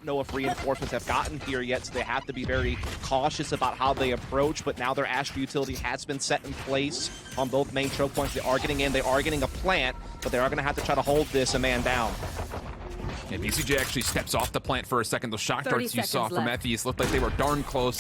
know if reinforcements have gotten here yet, so they have to be very cautious about how they approach, but now their Astro utility has been set in place on both main choke points. They are getting in, they are getting a plant, but they are going to have to try to hold this a man down. And BCJ actually steps off the plant for a second. Those shock darts you saw from Ethies looked like they were darn close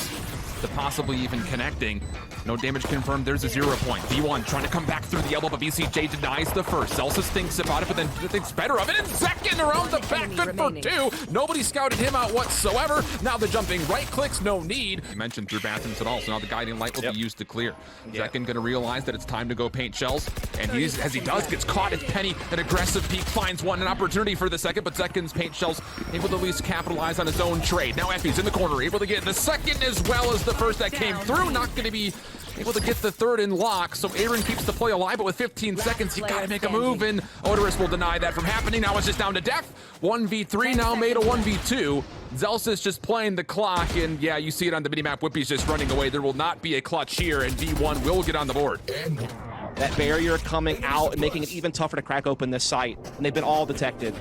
to possibly even connecting. No damage confirmed. There's a 0 point. V1 trying to come back through the elbow, but BCJ denies the first. Celsius thinks about it, but then thinks better of it. And second around the back, good for 2. Nobody scouted him out whatsoever. Now the jumping right clicks, no need. I mentioned through bathrooms and all, so now the guiding light will be used to clear. Zekin gonna realize that it's time to go paint shells, and as he does, gets caught. It's Penny, an aggressive peek, finds one, an opportunity for the second, but Zekin's paint shells able to at least capitalize on his own trade. Now Effie's in the corner, able to get the second as well as the first that came through. Not gonna be able to get the third in lock, so Aaron keeps the play alive, but with 15 seconds, you gotta make a move, and Odorous will deny that from happening. Now it's just down to Def. 1v3 now made a 1v2. Zelsis just playing the clock, and yeah, you see it on the minimap. Whippy's just running away. There will not be a clutch here, and V1 will get on the board. That barrier coming out and making it even tougher to crack open this site, and they've been all detected.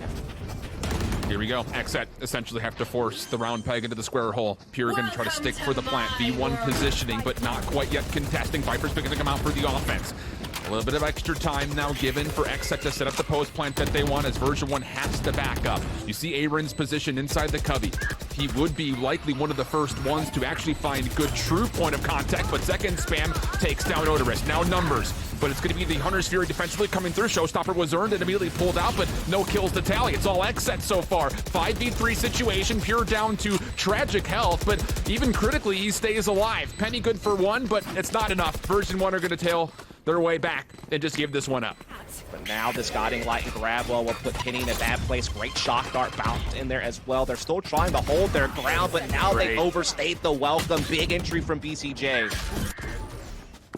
Here we go. XSET essentially have to force the round peg into the square hole. Pure going to try to stick for the plant. V1 positioning, but not quite yet contesting. Viper's going to come out for the offense. A little bit of extra time now given for XSET to set up the post plant that they want, as version 1 has to back up. You see Aaron's position inside the cubby. He would be likely one of the first ones to actually find good true point of contact, but second spam takes down Odorous. Now numbers, but it's going to be the Hunter's Fury defensively coming through. Showstopper was earned and immediately pulled out, but no kills to tally. It's all XSET so far. 5v3 situation, Pure down to tragic health, but even critically, he stays alive. Penny good for 1, but it's not enough. Version 1 are going to tail their way back and just give this one up. But now this guiding light and grab well will put Penny in a bad place. Great shock dart bounced in there as well. They're still trying to hold their ground, but now they overstayed the welcome. Big entry from BCJ.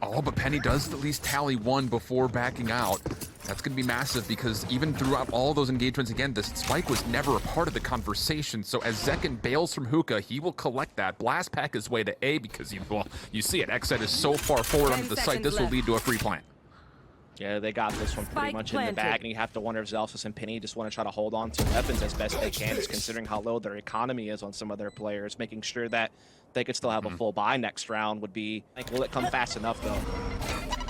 Oh, but Penny does at least tally 1 before backing out. That's going to be massive, because even throughout all those engagements, again, this spike was never a part of the conversation. So as Zekin bails from hookah, he will collect that. Blast pack his way to A, because you see it. XSET is so far forward onto the site, this will lead to a free plant. Yeah, they got this one pretty much in the bag, and you have to wonder if Zelsis and Penny just want to try to hold on to weapons as best they can, just considering how low their economy is on some of their players. Making sure that they could still have a full buy next round would be, like, will it come fast enough, though?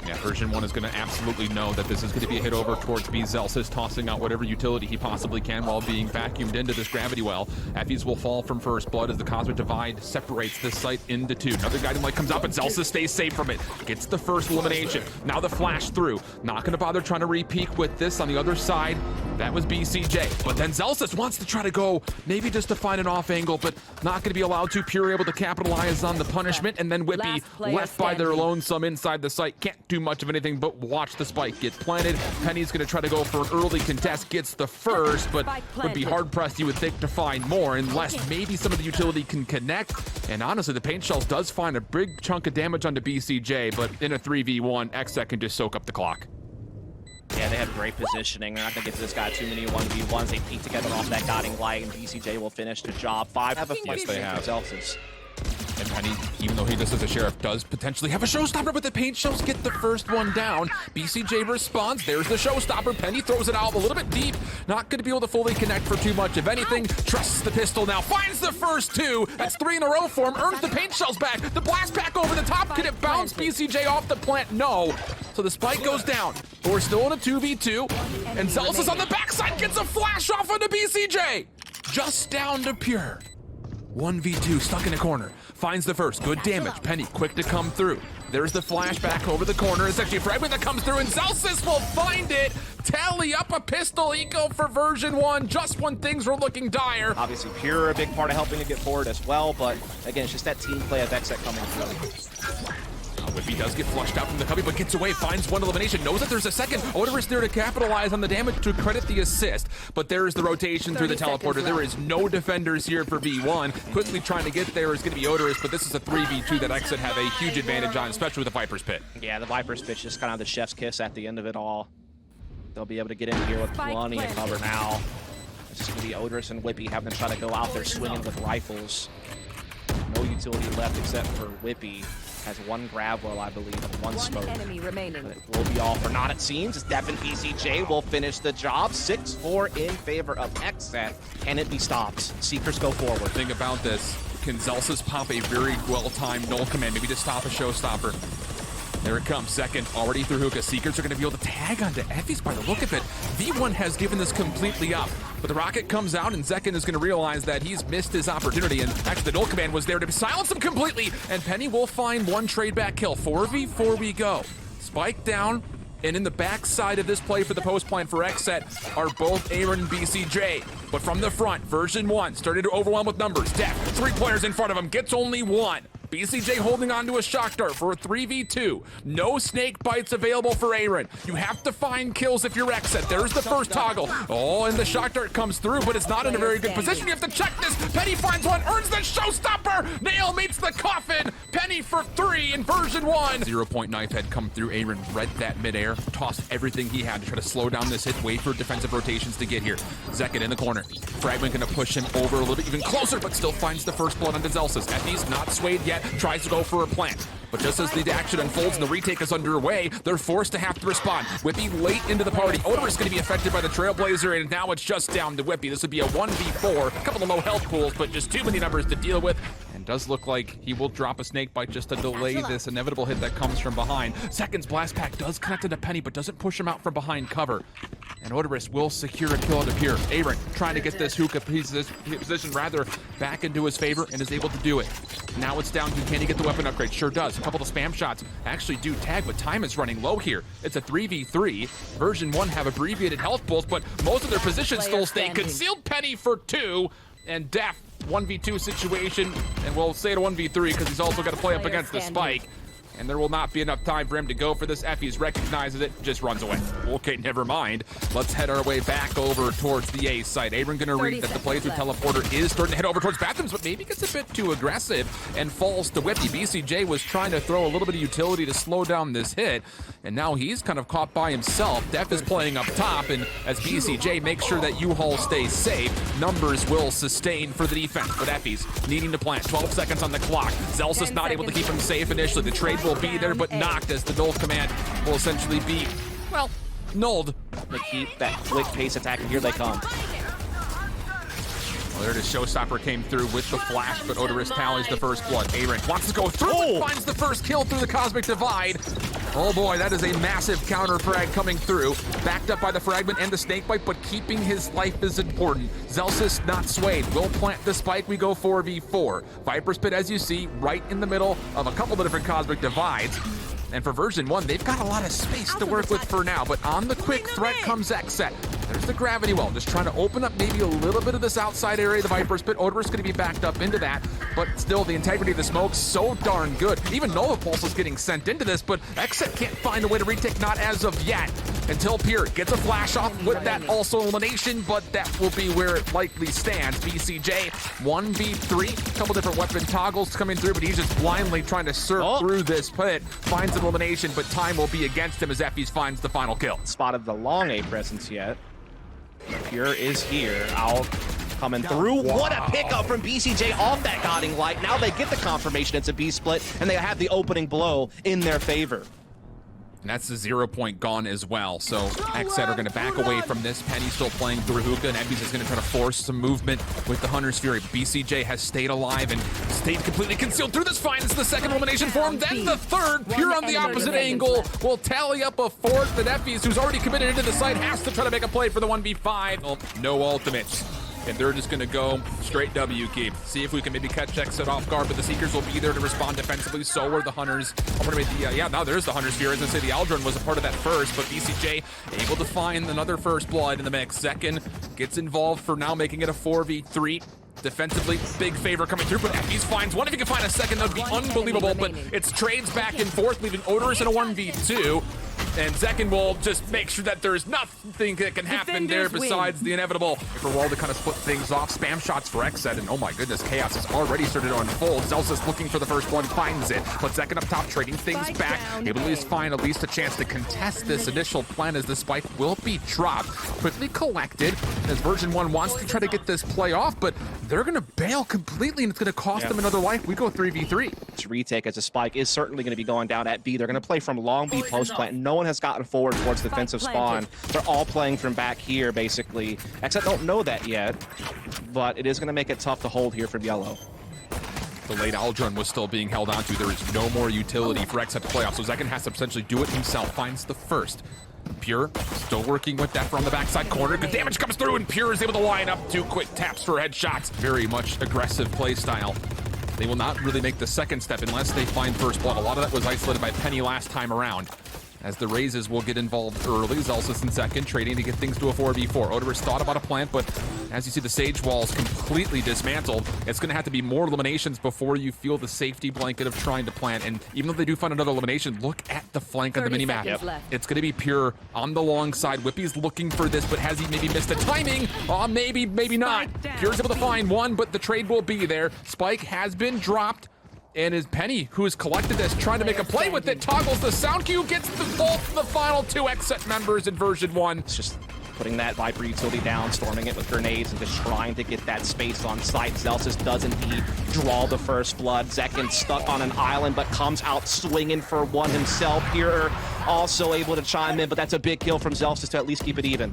Yeah, version 1 is going to absolutely know that this is going to be a hit over towards B. Zelsis, tossing out whatever utility he possibly can while being vacuumed into this gravity well. Effie's will fall from first blood as the Cosmic Divide separates this site into 2. Another guiding light comes up, and Zelsis stays safe from it. Gets the first elimination. Now the flash through. Not going to bother trying to re-peek with this on the other side. That was BCJ. But then Zelsis wants to try to go, maybe just to find an off angle, but not going to be allowed to. Pure able to capitalize on the punishment, and then Whippy left by their lonesome inside the site. Can't do much of anything but watch the spike get planted. Penny's going to try to go for an early contest, gets the first, but would be hard-pressed, you would think, to find more, unless maybe some of the utility can connect. And honestly, the paint shells does find a big chunk of damage onto BCJ, but in a 3v1, XSET can just soak up the clock. Yeah, they have great positioning. They're not going to get to this guy too many 1v1s. They peek together off that guiding light, and BCJ will finish the job. 5 have a yes, they have. Zelsis. And Penny, even though he just as a sheriff, does potentially have a showstopper, but the paint shells get the first one down. BCJ responds. There's the showstopper. Penny throws it out a little bit deep. Not going to be able to fully connect for too much. If anything, trusts the pistol now. Finds the first 2. That's 3 in a row for him. Earns the paint shells back. The blast pack over the top. Could it bounce BCJ off the plant? No. So the spike goes down. But we're still in a 2v2. And Zelsis on the backside gets a flash off onto BCJ. Just down to Pure. 1v2, stuck in a corner. Finds the first. Good damage. Penny, quick to come through. There's the flashback over the corner. It's actually Fragment that comes through, and Zelsis will find it. Tally up a pistol eco for version 1, just when things were looking dire. Obviously, Pure a big part of helping to get forward as well, but again, it's just that team play of XSET coming through. Whippy does get flushed out from the cubby, but gets away, finds 1 elimination, knows that there's a second. Odorous there to capitalize on the damage to credit the assist, but there's the rotation through the teleporter. There is no defenders here for V1. Quickly trying to get there is going to be Odorous, but this is a 3v2 that XSET have a huge advantage on, especially with the Viper's Pit. Yeah, the Viper's Pit is just kind of the chef's kiss at the end of it all. They'll be able to get in here with plenty of cover now. It's just going to be Odorous and Whippy having to try to go out there swinging with rifles. No utility left except for Whippy. Has one grab well, I believe, and one smoke. Enemy remaining. But it will be all for naught, it seems, as Def and BCJ will finish the job. 6-4 in favor of XSET. Can it be stopped? Seekers go forward. Think about this. Can Zelsis pop a very well-timed null command, maybe to stop a showstopper? There it comes, second, already through hookah. Seekers are going to be able to tag onto Effys by the look of it. V1 has given this completely up, but the rocket comes out and Zekin is going to realize that he's missed his opportunity, and actually the null command was there to silence him completely, and Penny will find one trade back kill. 4v4 we go. Spike down, and in the backside of this play for the post plan for XSET are both Aaron and BCJ. But from the front, version 1 started to overwhelm with numbers. Def, 3 players in front of him, gets only 1. BCJ holding on to a shock dart for a 3v2. No snake bites available for Aaron. You have to find kills if you're XSET. There's the first toggle. Oh, and the shock dart comes through, but it's not in a very good position. You have to check this. Penny finds one, earns the showstopper. Nail meets the coffin. Penny for 3 in version 1. 0-point knife had come through. Aaron read that midair, tossed everything he had to try to slow down this hit, wait for defensive rotations to get here. Zekin in the corner. Fragment gonna push him over a little bit, even closer, but still finds the first blood onto Zelsis. Effys not swayed yet. Tries to go for a plant. But just as the action unfolds and the retake is underway, they're forced to have to respond. Whippy late into the party. ytdailyvalorant is going to be affected by the Trailblazer, and now it's just down to Whippy. This would be a 1v4. A couple of low health pools, but just too many numbers to deal with. And does look like he will drop a snake bite just to delay this inevitable hit that comes from behind. Second's blast pack does connect to Penny, but doesn't push him out from behind cover. And ytdailyvalorant will secure a kill out of here. Aaron trying to get this hookah position rather back into his favor and is able to do it. Now it's down to, can he get the weapon upgrade? Sure does. A couple of spam shots actually do tag, but time is running low here. It's a 3v3. Version 1 have abbreviated health pools, but most of their positions still stay concealed. Penny for 2, and Def 1v2 situation, and we'll say it a 1v3 because he's also got to play up against the spike. And there will not be enough time for him to go for this. Effys recognizes it, just runs away. Okay, never mind. Let's head our way back over towards the A site. Aaron gonna read that the play through teleporter is starting to head over towards bathrooms, but maybe gets a bit too aggressive and falls to Whippy. BCJ was trying to throw a little bit of utility to slow down this hit, and now he's kind of caught by himself. Def is playing up top, and as BCJ makes sure that U-Haul stays safe, numbers will sustain for the defense. But Effys needing to plant. 12 seconds on the clock. Zelsis not able to keep him safe initially. The trade will be there, but knocked as the null command will essentially be, well, nulled. They keep that quick pace attack, and here they come. Well, there it is. Showstopper came through with the flash, but ytdailyvalorant tallies the first blood. Aaron wants to go through and finds the first kill through the Cosmic Divide. Oh boy, that is a massive counter frag coming through. Backed up by the fragment and the snakebite, but keeping his life is important. Zelsis not swayed. Will plant the spike. We go 4v4. Viper's Pit, as you see, right in the middle of a couple of different Cosmic Divides. And for version 1, they've got a lot of space to work with for now, but on the quick threat comes XSET. There's the gravity well, just trying to open up maybe a little bit of this outside area of the Viper's Pit. ytdailyvalorant's going to be backed up into that, but still the integrity of the smoke so darn good. Even Nova Pulse is getting sent into this, but XSET can't find a way to retake, not as of yet, until Pierre gets a flash off with that also elimination, but that will be where it likely stands. BCJ 1v3, a couple different weapon toggles coming through, but he's just blindly trying to surf through this pit. Finds an elimination, but time will be against him as Effys finds the final kill. Spotted the long A presence yet. Pure is here. Out coming through. What a pickup from BCJ off that guiding light. Now they get the confirmation it's a B split, and they have the opening blow in their favor. And that's the 0-point gone as well. So XSET are going to back away from this. Penny still playing through hookah, and Effys is going to try to force some movement with the Hunter's Fury. BCJ has stayed alive and stayed completely concealed through this fight. It's the second elimination for him, then the third. Pure on the opposite angle will tally up a fourth. And Effys, who's already committed into the site, has to try to make a play for the 1v5. Oh, no ultimates. And they're just going to go straight W keep. See if we can maybe catch XSET off guard, but the Seekers will be there to respond defensively. So are the Hunters. Yeah, now there's the Hunter's Fury. As I say, the Aldrin was a part of that first, but BCJ able to find another first blood in the mix. Second gets involved for now, making it a 4v3. Defensively, big favor coming through, but Effys finds one. If he can find a second, that would be unbelievable, but it's trades back and forth, leaving ytdailyvalorant in a 1v2. And Zekin will just make sure that there's nothing that can happen there besides the inevitable. For Wall to kind of split things off. Spam shots for XSET, and oh my goodness, chaos has already started to unfold. Zelsis looking for the first one, finds it. But Zekin up top, trading things back. Able to at least find a chance to contest this initial plan as the spike will be dropped. Quickly collected, as version 1 wants to try to get this play off, but they're going to bail completely, and it's going to cost them another life. We go 3v3. to retake, as the spike is certainly going to be going down at B. They're going to play from long B post plant. No one has gotten forward towards defensive spawn. They're all playing from back here, basically. XSET don't know that yet, but it is going to make it tough to hold here from yellow. The late Aldrin was still being held onto. There is no more utility for XSET to play off, so Zekin has to potentially do it himself. Finds the first. Pure still working with that from the backside corner. Good damage comes through, and Pure is able to line up 2 quick taps for headshots. Very much aggressive play style. They will not really make the second step unless they find first blood. A lot of that was isolated by Penny last time around, as the Razes will get involved early. Zelsis in second, trading to get things to a 4v4. Odorous thought about a plant, but as you see the Sage walls completely dismantled, it's going to have to be more eliminations before you feel the safety blanket of trying to plant. And even though they do find another elimination, look at the flank of the minimap. It's going to be Pure on the long side. Whippy's looking for this, but has he maybe missed the timing? Maybe not. Pure's able to find one, but the trade will be there. Spike has been dropped. And is Penny, who has collected this, trying to make a play with it, toggles the sound cue, gets the both the final 2 XSET members in version 1. It's just putting that Viper utility down, storming it with grenades, and just trying to get that space on site. Zelsis does indeed draw the first blood. Zekin stuck on an island, but comes out swinging for one himself. Here, also able to chime in, but that's a big kill from Zelsis to at least keep it even.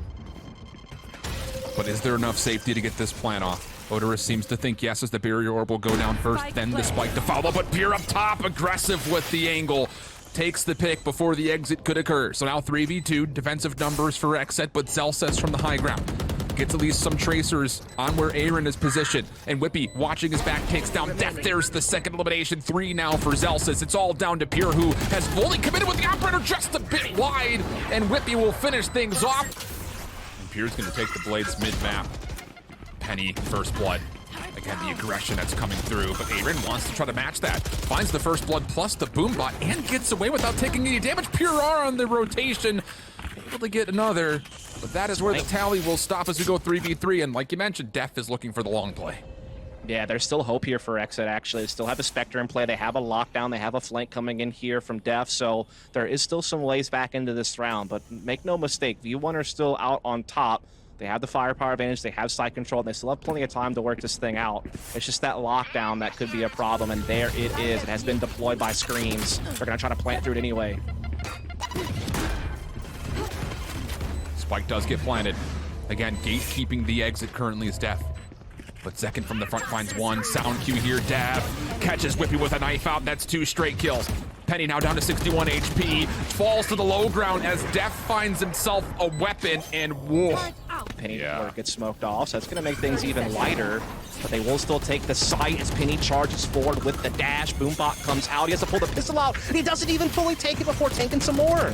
But is there enough safety to get this plant off? Odorous seems to think yes, as the barrier orb will go down first, then the spike to follow, but Pure up top, aggressive with the angle. Takes the pick before the exit could occur. So now 3v2, defensive numbers for XSET, but Zelsis from the high ground gets at least some tracers on where Aaron is positioned. And Whippy, watching his back, takes down Death. There's the second elimination. 3 now for Zelsis. It's all down to Pure, who has fully committed with the operator just a bit wide. And Whippy will finish things off. And Pure's going to take the blades mid-map. Penny, first blood. Again, the aggression that's coming through, but Aaron wants to try to match that. Finds the first blood plus the boom bot and gets away without taking any damage. Pure are on the rotation, able to get another, but that is where the tally will stop as we go 3v3. And like you mentioned, Def is looking for the long play. Yeah, there's still hope here for XSET, actually. They still have a Spectre in play. They have a lockdown. They have a flank coming in here from Def, so there is still some ways back into this round. But make no mistake, V1 are still out on top. They have the firepower advantage, they have site control, and they still have plenty of time to work this thing out. It's just that lockdown that could be a problem, and there it is. It has been deployed by screens. They're going to try to plant through it anyway. Spike does get planted. Again, gatekeeping the exit currently is Def. But Zekin from the front finds one. Sound cue here, Dab. Catches Whippy with a knife out, that's 2 straight kills. Penny now down to 61 HP. Falls to the low ground as Def finds himself a weapon, and whoa. Penny gets smoked off, so it's going to make things even lighter. But they will still take the site as Penny charges forward with the dash. Boombot comes out. He has to pull the pistol out, and he doesn't even fully take it before tanking some more.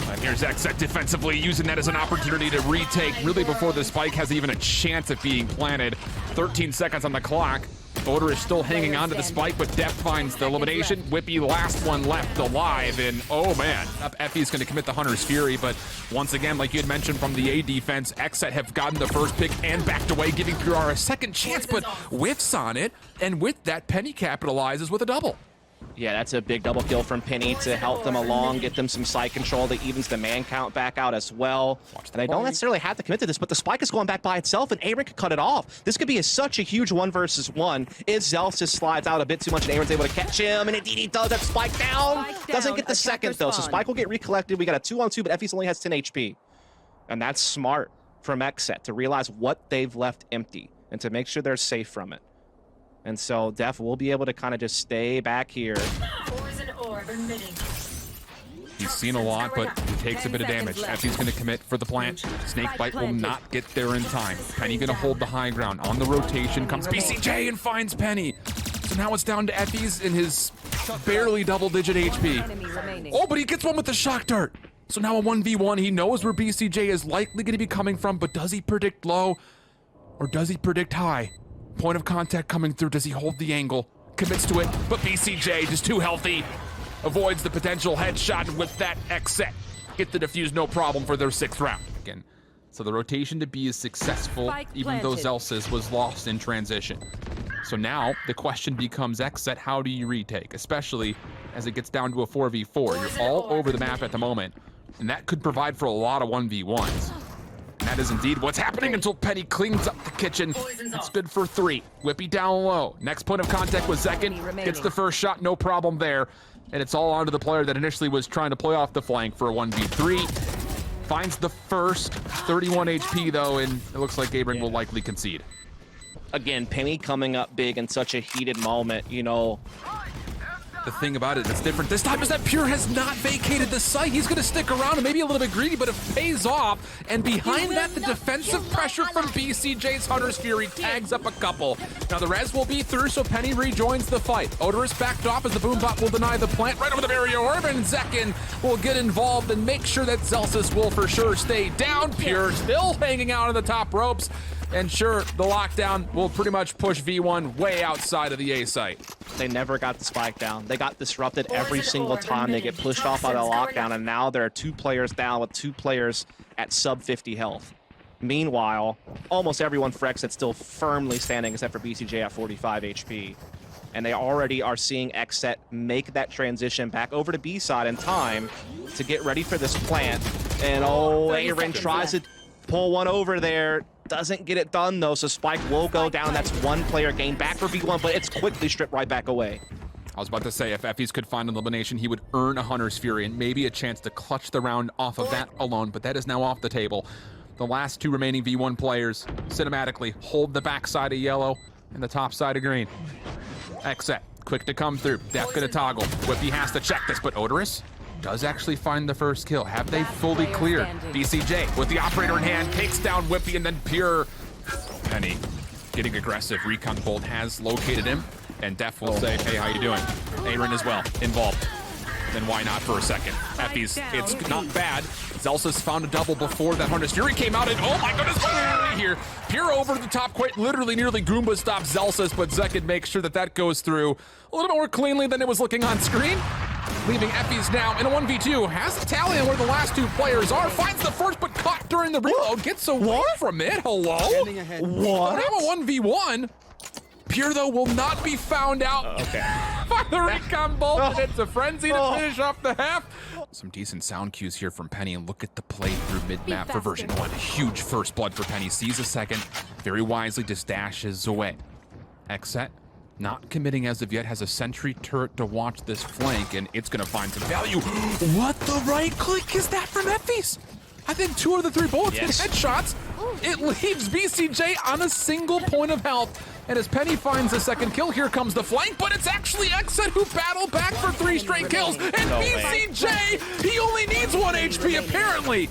And here's XSET defensively, using that as an opportunity to retake really before the spike has even a chance at being planted. 13 seconds on the clock. Odor is still hanging on to the spike, but Def finds the elimination. Whippy, last one left alive, and oh man, Effie's going to commit the Hunter's Fury, but once again, like you had mentioned from the A defense, XSET have gotten the first pick and backed away, giving Pure a second chance, but whiffs on it, and with that, Penny capitalizes with a double. Yeah, that's a big double kill from Penny to help them along, get them some site control that evens the man count back out as well. And they don't necessarily have to commit to this, but the spike is going back by itself, and Aaron could cut it off. This could be such a huge 1 versus 1. If Zelsis just slides out a bit too much, and Aaron's able to catch him, and indeed he does. That spike down. Doesn't get the second, though, so Spike will get recollected. We got a 2-on-2, but Effie's only has 10 HP. And that's smart from XSET to realize what they've left empty and to make sure they're safe from it. And so Def will be able to kind of just stay back here. He's seen a lot, but he takes a bit of damage. Effie's going to commit for the plant. Snakebite will not get there in time. Penny going to hold the high ground. On the rotation comes BCJ and finds Penny. So now it's down to Effie's in his barely double-digit HP. Oh, but he gets one with the shock dart. So now a 1v1. He knows where BCJ is likely going to be coming from, but does he predict low or does he predict high? Point of contact coming through. Does he hold the angle? Commits to it, but BCJ just too healthy. Avoids the potential headshot with that XSET. Get the defuse, no problem for their 6th round. Again, so the rotation to B is successful, even though Zelsis was lost in transition. So now the question becomes XSET, how do you retake? Especially as it gets down to a 4v4. You're all over the map at the moment, and that could provide for a lot of 1v1s. that is indeed what's happening until Penny cleans up the kitchen. That's good for 3. Whippy down low. Next point of contact was Zekin. Gets the first shot, no problem there. And it's all onto the player that initially was trying to play off the flank for a 1v3. Finds the first, 31 HP though, and it looks like Gabriel will likely concede. Again, Penny coming up big in such a heated moment, you know. The thing about it that's different this time is that Pure has not vacated the site. He's going to stick around and maybe a little bit greedy, but it pays off. And behind that, the defensive pressure from BCJ's Hunter's Fury tags up a couple. Now the res will be through, so Penny rejoins the fight. Odorous backed off as the Boombot will deny the plant right over the barrier orb, and Zekin will get involved and make sure that Zelsis will for sure stay down. Pure still hanging out on the top ropes. And sure, the lockdown will pretty much push V1 way outside of the A site. They never got the spike down. They got disrupted every single time they get pushed off out of lockdown, and now there are 2 players down with 2 players at sub 50 health. Meanwhile, almost everyone for XSET still firmly standing except for BCJ at 45 HP. And they already are seeing XSET make that transition back over to B side in time to get ready for this plant. And oh, Aaron tries to pull one over there. Doesn't get it done though, so Spike will go down. That's 1 player gain back for V1, but it's quickly stripped right back away. I was about to say, if Effys could find an elimination, he would earn a Hunter's Fury and maybe a chance to clutch the round off of that alone, but that is now off the table. The last 2 remaining V1 players cinematically hold the backside of yellow and the top side of green. XSET, quick to come through. Def gonna toggle. Whippy has to check this, but Odorous does actually find the first kill. Have they fully cleared? BCJ with the operator in hand takes down Whippy, and then Pure. Penny getting aggressive. Recon Bolt has located him, and Def will say, hey, how you doing? Aaron as well, involved. Then why not for a second? Effys, it's not bad. Zelsis found a double before that Hunter's Fury came out, and oh my goodness, what's happening here? Pure over the top, quite literally nearly Goomba stops Zelsis, but Zekin makes sure that that goes through a little bit more cleanly than it was looking on screen. Leaving Effys now in a 1v2. Has a tally on where the last 2 players are. Finds the first, but caught during the reload. Gets away from it. Hello? What? Have a 1v1. Pure, though, will not be found out by the recon bolt, and it's a frenzy to finish off the half. Some decent sound cues here from Penny, and look at the play through mid-map for version 1. Huge first blood for Penny. Sees a second, very wisely just dashes away. XSET, not committing as of yet, has a sentry turret to watch this flank, and it's going to find some value. What the right click is that from Effys? I think 2 of the 3 bullets with headshots. It leaves BCJ on a single point of health. And as Penny finds the second kill, here comes the flank, but it's actually XSET who battled back for 3 straight kills. And BCJ, he only needs 1 HP apparently.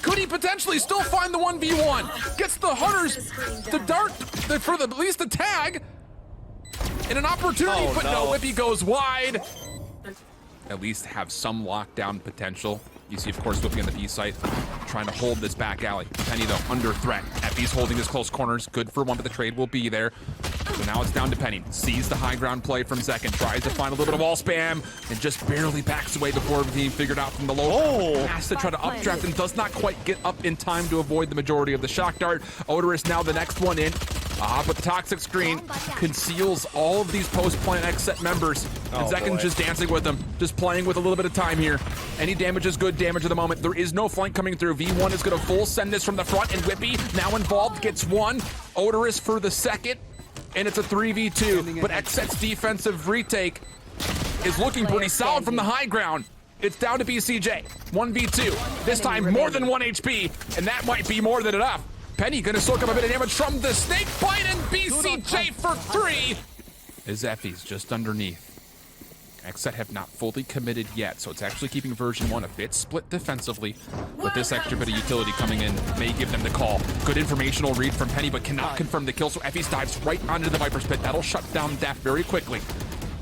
Could he potentially still find the 1v1? Gets the Hunters, the dart, for the, at least the tag. And an opportunity, but no, Whippy goes wide. At least have some lockdown potential. You see, of course, Whippy on the B site, trying to hold this back alley. Penny, though, under threat. Effys holding his close corners. Good for 1, but the trade will be there. So now it's down to Penny. Sees the high ground play from Zekin. Tries to find a little bit of wall spam, and just barely backs away before being figured out from the low. Has to try to updraft and does not quite get up in time to avoid the majority of the shock dart. Odorous now the next one in. But the toxic screen conceals all of these post-plant XSET members. And Zekin's just dancing with them, just playing with a little bit of time here. Any damage is good damage at the moment. There is no flank coming through. V1 is going to full send this from the front, and Whippy now involved gets 1. Odorous for the second, and it's a 3v2. But XSET's defensive retake is looking pretty solid from the high ground. It's down to BCJ. 1v2. This time more than 1 HP, and that might be more than enough. Penny gonna soak up a bit of damage from the snake bite, and BCJ for 3 is Effys just underneath. XSET have not fully committed yet, so it's actually keeping version 1 a bit split defensively. With this extra bit of utility coming in, may give them the call. Good informational read from Penny, but cannot confirm the kill, so Effys dives right onto the Viper's Pit. That'll shut down Def very quickly.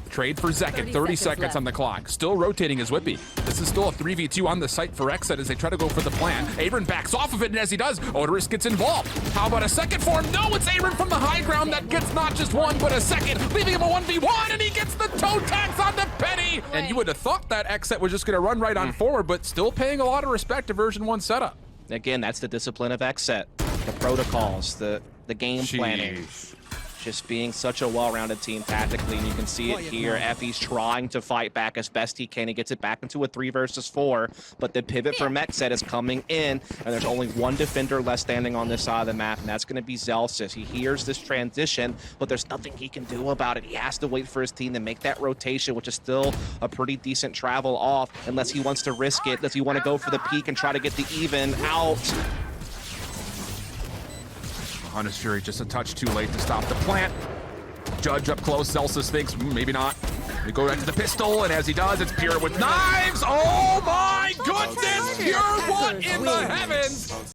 Trade for Zekin, 30 seconds on the clock. Still rotating his Whippy. This is still a 3v2 on the site for XSET as they try to go for the plan. Aaron backs off of it, and as he does, Odorous gets involved. How about a second for him? No, it's Aaron from the high ground that gets not just 1, but a second, leaving him a 1v1, and he gets the toe tags on the Penny. And you would have thought that XSET was just going to run right on forward, but still paying a lot of respect to version 1 setup. Again, that's the discipline of XSET. The protocols, the game planning. just being such a well-rounded team tactically, and you can see it here. Effie's trying to fight back as best he can. He gets it back into a 3 versus 4, but the pivot for XSET is coming in, and there's only one defender left standing on this side of the map, and that's going to be Zelsis. He hears this transition, but there's nothing he can do about it. He has to wait for his team to make that rotation, which is still a pretty decent travel off, unless he wants to risk it. Does he want to go for the peak and try to get the even out? Honest Fury just a touch too late to stop the plant. Judge up close. Zelsis thinks, maybe not. We go right to the pistol, and as he does, it's Pure with knives. Oh my goodness! Pure, what in the heavens?